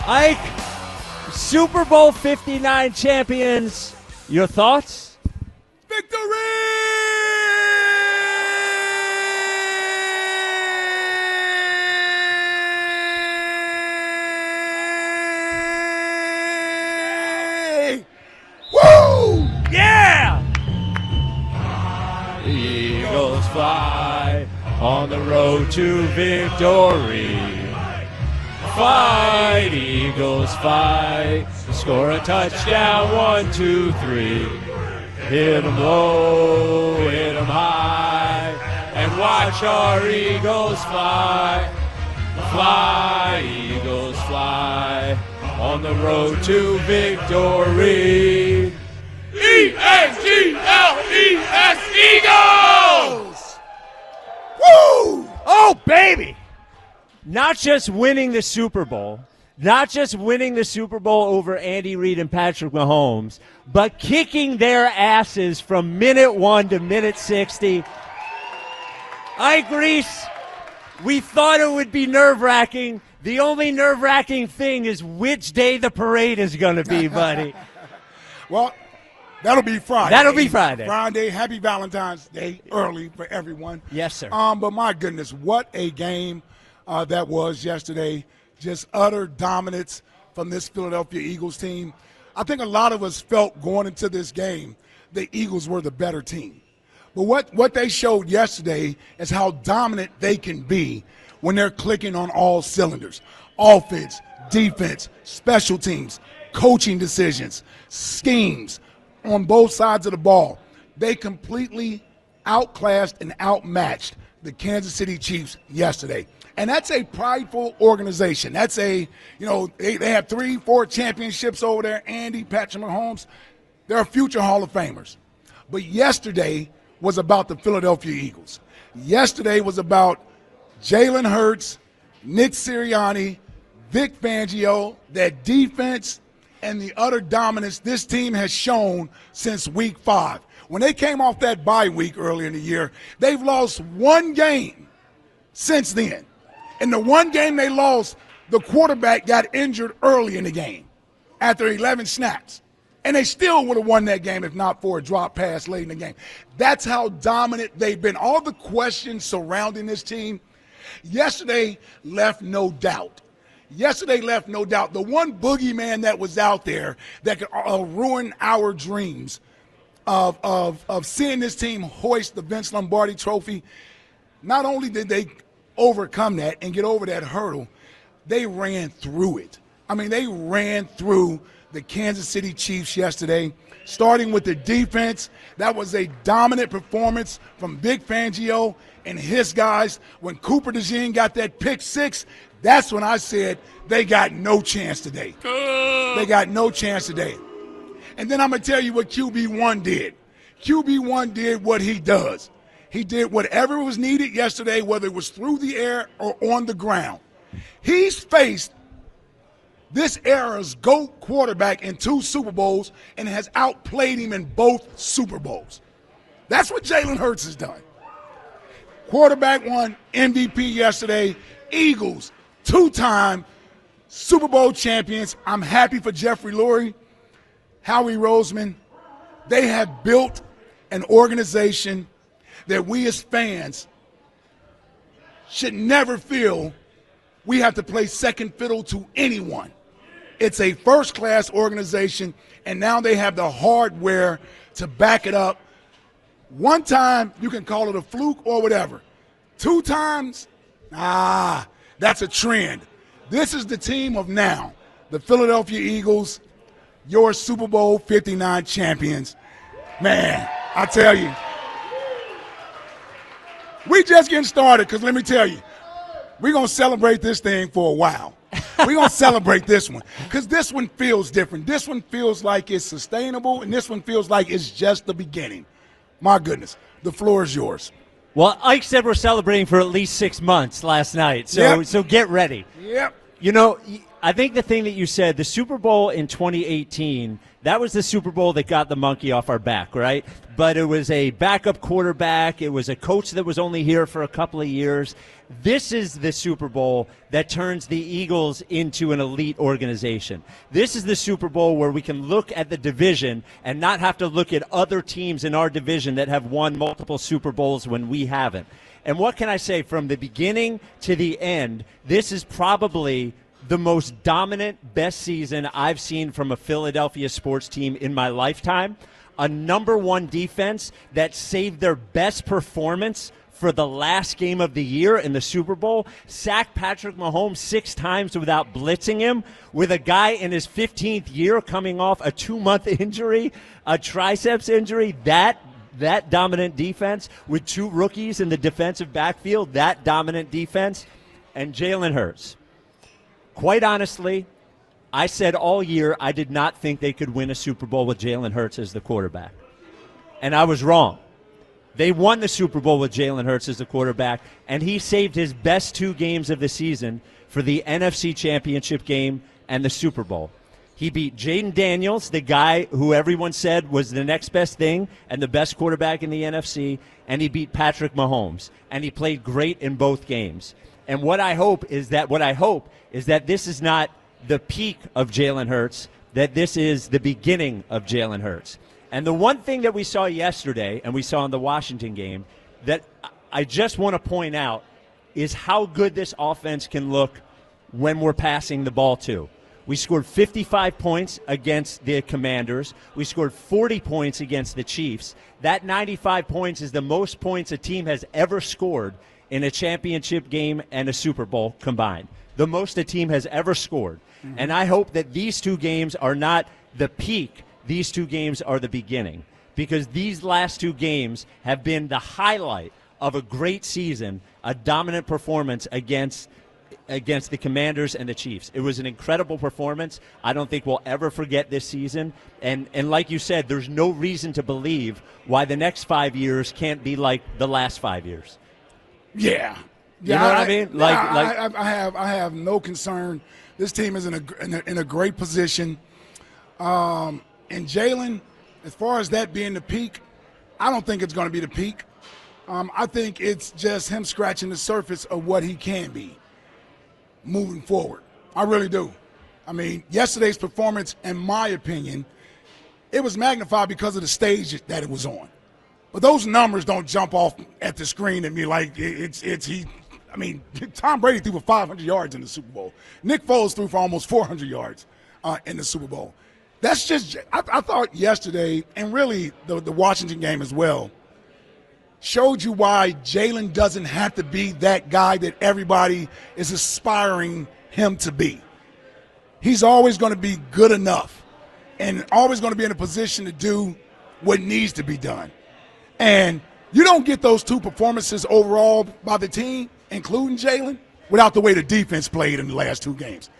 Ike, Super Bowl 59 champions, your thoughts? Victory! Woo! Yeah! Eagles fly on the road to victory. Fight, Eagles, fight. Score a touchdown, 1, 2, 3. Hit 'em low, hit 'em high, and watch our Eagles fly. Fly, Eagles, fly on the road to victory. E-A-G-L-E-S, Eagles! Woo! Oh, baby! Not just winning the Super Bowl, not just winning the Super Bowl over Andy Reid and Patrick Mahomes, but kicking their asses from minute 1 to minute 60. Reese, we thought it would be nerve-wracking. The only nerve-wracking thing is which day the parade is going to be, buddy. Well, that'll be Friday. That'll be Friday. Friday. Happy Valentine's Day early for everyone. Yes, sir. But my goodness, what a game that was yesterday. Just utter dominance from this Philadelphia Eagles team. I think a lot of us felt going into this game the Eagles were the better team. But what they showed yesterday is how dominant they can be when they're clicking on all cylinders. Offense, defense, special teams, coaching decisions, schemes on both sides of the ball. They completely outclassed and outmatched the Kansas City Chiefs yesterday. And that's a prideful organization. That's they have 3-4 championships over there. Andy, Patrick Mahomes, they're future Hall of Famers. But yesterday was about the Philadelphia Eagles. Yesterday was about Jalen Hurts, Nick Sirianni, Vic Fangio, that defense, and the utter dominance this team has shown since week 5. When they came off that bye week earlier in the year, they've lost one game since then. In the one game they lost, the quarterback got injured early in the game after 11 snaps. And they still would have won that game if not for a drop pass late in the game. That's how dominant they've been. All the questions surrounding this team yesterday left no doubt. Yesterday left no doubt. The one boogeyman that was out there that could ruin our dreams of seeing this team hoist the Vince Lombardi Trophy, not only did they overcome that and get over that hurdle, they ran through it. I mean, they ran through the Kansas City Chiefs yesterday, starting with the defense. That was a dominant performance from Vic Fangio and his guys. When Cooper DeJean got that pick 6, that's when I said they got no chance today. They got no chance today. And then I'm going to tell you what QB1 did. QB1 did what he does. He did whatever was needed yesterday, whether it was through the air or on the ground. He's faced this era's GOAT quarterback in 2 Super Bowls and has outplayed him in both Super Bowls. That's what Jalen Hurts has done. Quarterback won MVP yesterday. Eagles, 2-time Super Bowl champions. I'm happy for Jeffrey Lurie, Howie Roseman. They have built an organization that we as fans should never feel we have to play second fiddle to anyone. It's a first-class organization, and now they have the hardware to back it up. One time, you can call it a fluke or whatever. 2 times, that's a trend. This is the team of now, the Philadelphia Eagles, your Super Bowl 59 champions. Man, I tell you, we just getting started, because let me tell you, we're going to celebrate this thing for a while. We're going to celebrate this one, because this one feels different. This one feels like it's sustainable, and this one feels like it's just the beginning. My goodness, the floor is yours. Well, Ike said we're celebrating for at least 6 months last night, so get ready. Yep. You know, I think the thing that you said, the Super Bowl in 2018, that was the Super Bowl that got the monkey off our back, right? But it was a backup quarterback. It was a coach that was only here for a couple of years. This is the Super Bowl that turns the Eagles into an elite organization. This is the Super Bowl where we can look at the division and not have to look at other teams in our division that have won multiple Super Bowls when we haven't. And what can I say? From the beginning to the end, this is probably the most dominant, best season I've seen from a Philadelphia sports team in my lifetime. A number one defense that saved their best performance for the last game of the year in the Super Bowl, sacked Patrick Mahomes 6 times without blitzing him, with a guy in his 15th year coming off a 2-month injury, a triceps injury. That dominant defense with 2 rookies in the defensive backfield, that dominant defense, and Jalen Hurts. Quite honestly, I said all year I did not think they could win a Super Bowl with Jalen Hurts as the quarterback. And I was wrong. They won the Super Bowl with Jalen Hurts as the quarterback, and he saved his best 2 games of the season for the NFC Championship game and the Super Bowl. He beat Jaden Daniels, the guy who everyone said was the next best thing and the best quarterback in the NFC, and he beat Patrick Mahomes, and he played great in both games. And what I hope is that this is not the peak of Jalen Hurts, that this is the beginning of Jalen Hurts. And the one thing that we saw yesterday, and we saw in the Washington game, that I just want to point out is how good this offense can look when we're passing the ball too. We scored 55 points against the Commanders. We scored 40 points against the Chiefs. That 95 points is the most points a team has ever scored in a championship game and a Super Bowl combined. The most a team has ever scored. Mm-hmm. And I hope that these 2 games are not the peak. These 2 games are the beginning, because these last 2 games have been the highlight of a great season, a dominant performance against the Commanders and the Chiefs. It was an incredible performance. I don't think we'll ever forget this season. And like you said, there's no reason to believe why the next 5 years can't be like the last 5 years. Yeah. You know what I mean? I have no concern. This team is in a great position. And Jalen, as far as that being the peak, I don't think it's going to be the peak. I think it's just him scratching the surface of what he can be moving forward. I really do. I mean, yesterday's performance, in my opinion, it was magnified because of the stage that it was on. But those numbers don't jump off at the screen at me like it's he. I mean, Tom Brady threw for 500 yards in the Super Bowl. Nick Foles threw for almost 400 yards in the Super Bowl. That's just – I thought yesterday, and really the Washington game as well, showed you why Jalen doesn't have to be that guy that everybody is aspiring him to be. He's always going to be good enough and always going to be in a position to do what needs to be done. And you don't get those 2 performances overall by the team, including Jalen, without the way the defense played in the last 2 games.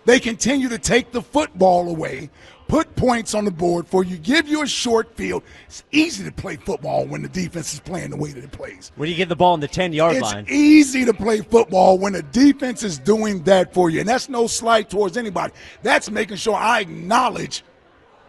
They continue to take the football away, put points on the board for you, give you a short field. It's easy to play football when the defense is playing the way that it plays. When you get the ball on the 10-yard line. It's easy to play football when the defense is doing that for you. And that's no slight towards anybody. That's making sure I acknowledge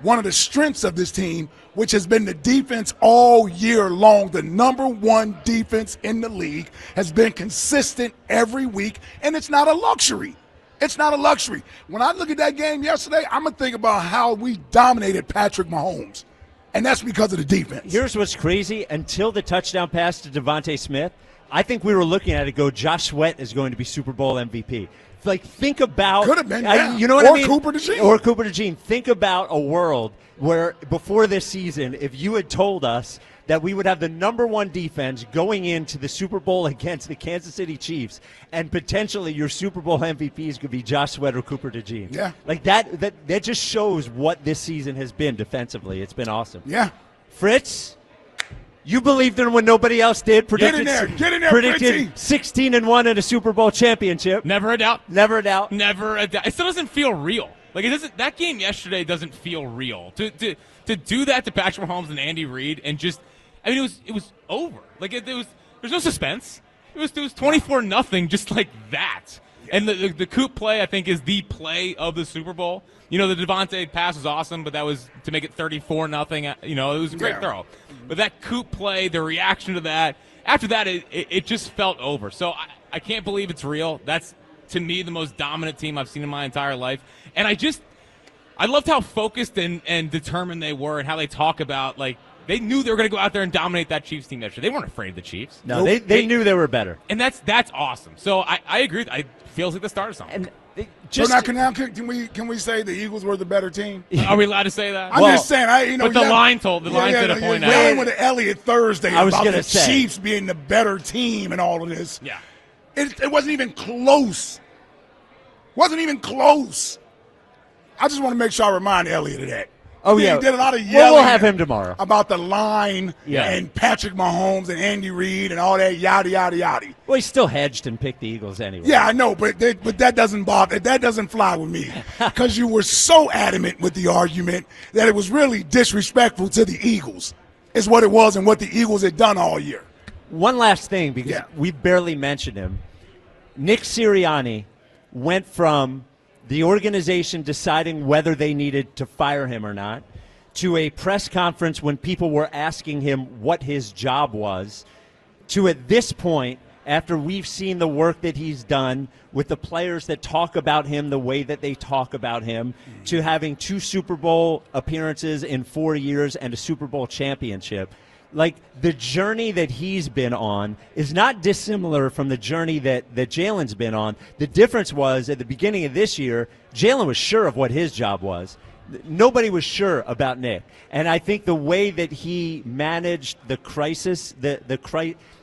one of the strengths of this team, which has been the defense all year long. The number 1 defense in the league has been consistent every week, and it's not a luxury. It's not a luxury. When I look at that game yesterday, I'm going to think about how we dominated Patrick Mahomes, and that's because of the defense. Here's what's crazy. Until the touchdown pass to Devontae Smith, I think we were looking at it go, Josh Sweat is going to be Super Bowl MVP. Like, think about – could have been, yeah. You know what I mean? Cooper DeJean. Or Cooper DeJean. Think about a world where before this season, if you had told us that we would have the number 1 defense going into the Super Bowl against the Kansas City Chiefs, and potentially your Super Bowl MVPs could be Josh Sweat or Cooper DeJean. Yeah. Like that just shows what this season has been defensively. It's been awesome. Yeah. Fritz, you believed in when nobody else did. Get in there, predicted 16-1 in a Super Bowl championship. Never a doubt. Never a doubt. Never a doubt. It still doesn't feel real. Like, it doesn't. That game yesterday doesn't feel real. To do that to Patrick Mahomes and Andy Reid and just, I mean, it was over. Like, there's no suspense. It was 24-0 just like that. And the Coop play, I think, is the play of the Super Bowl. The Devontae pass was awesome, but that was to make it 34-0. It was a great throw. But that Coop play, the reaction to that, after that, it just felt over. So I can't believe it's real. That's, to me, the most dominant team I've seen in my entire life. And I loved how focused and determined they were and how they talk about, like, they knew they were going to go out there and dominate that Chiefs team yesterday. They weren't afraid of the Chiefs. No, they knew they were better. And that's awesome. So I agree. It feels like the start of something. And can we say the Eagles were the better team? Are we allowed to say that? I'm just saying. But the line said a point out. Yelling with Elliott Thursday I was about the say. Chiefs being the better team and all of this. Yeah. It wasn't even close. Wasn't even close. I just want to make sure I remind Elliott of that. Oh, He yeah. did a lot of yelling. We'll have him tomorrow. About the line Yeah. and Patrick Mahomes and Andy Reid and all that yada, yada, yada. Well, he still hedged and picked the Eagles anyway. Yeah, I know, but that doesn't bother. That doesn't fly with me because you were so adamant with the argument that it was really disrespectful to the Eagles is what it was and what the Eagles had done all year. One last thing, because we barely mentioned him. Nick Sirianni went from the organization deciding whether they needed to fire him or not to a press conference when people were asking him what his job was to, at this point, after we've seen the work that he's done with the players that talk about him the way that they talk about him, to having 2 Super Bowl appearances in 4 years and a Super Bowl championship. Like, the journey that he's been on is not dissimilar from the journey that Jalen's been on. The difference was, at the beginning of this year, Jalen was sure of what his job was. Nobody was sure about Nick. And I think the way that he managed the crisis,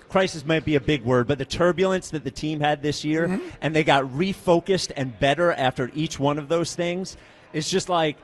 crisis might be a big word, but the turbulence that the team had this year, and they got refocused and better after each one of those things, is just like,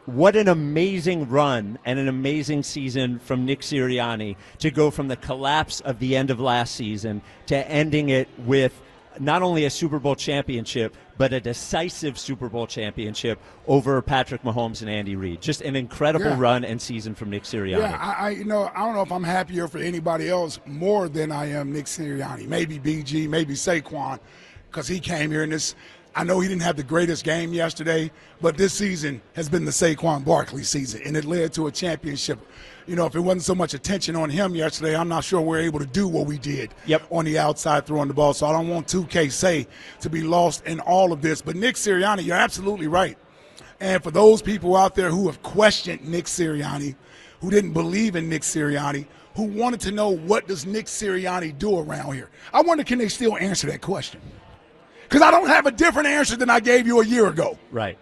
what an amazing run and an amazing season from Nick Sirianni to go from the collapse of the end of last season to ending it with not only a Super Bowl championship, but a decisive Super Bowl championship over Patrick Mahomes and Andy Reid. Just an incredible run and season from Nick Sirianni. Yeah, I don't know if I'm happier for anybody else more than I am Nick Sirianni. Maybe BG, maybe Saquon, because he came here in this. I know he didn't have the greatest game yesterday, but this season has been the Saquon Barkley season, and it led to a championship. If it wasn't so much attention on him yesterday, I'm not sure we're able to do what we did on the outside throwing the ball. So I don't want 2K say to be lost in all of this. But Nick Sirianni, you're absolutely right. And for those people out there who have questioned Nick Sirianni, who didn't believe in Nick Sirianni, who wanted to know what does Nick Sirianni do around here, I wonder, can they still answer that question? Because I don't have a different answer than I gave you a year ago. Right.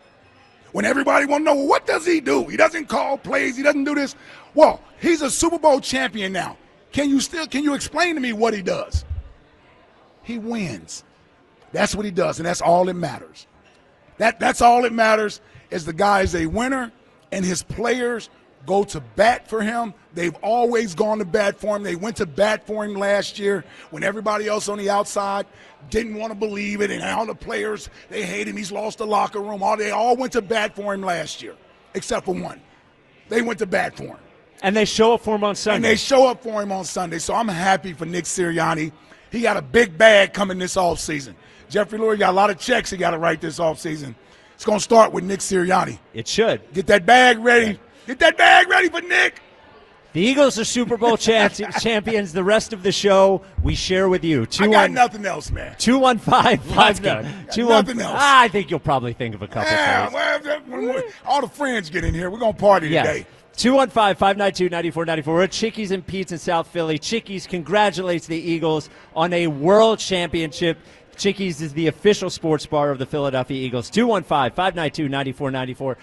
When everybody want to know, well, what does he do? He doesn't call plays. He doesn't do this. Well, he's a Super Bowl champion now. Can you explain to me what he does? He wins. That's what he does, and that's all that matters. That's all that matters is the guy is a winner, and his players go to bat for him. They've always gone to bat for him. They went to bat for him last year when everybody else on the outside didn't want to believe it, and all the players, they hate him. He's lost the locker room. They all went to bat for him last year, except for one. They went to bat for him. And they show up for him on Sunday. So I'm happy for Nick Sirianni. He got a big bag coming this offseason. Jeffrey Lurie got a lot of checks he got to write this offseason. It's going to start with Nick Sirianni. It should. Get that bag ready. Get that bag ready for Nick. The Eagles are Super Bowl champions. The rest of the show we share with you. I got nothing else, man. 215-5. Nothing else. I think you'll probably think of a couple things. Well, all the friends get in here. We're going to party today. 215-592-9494. We're at Chickie's and Pete's in South Philly. Chickie's congratulates the Eagles on a world championship. Chickie's is the official sports bar of the Philadelphia Eagles. 215-592-9494.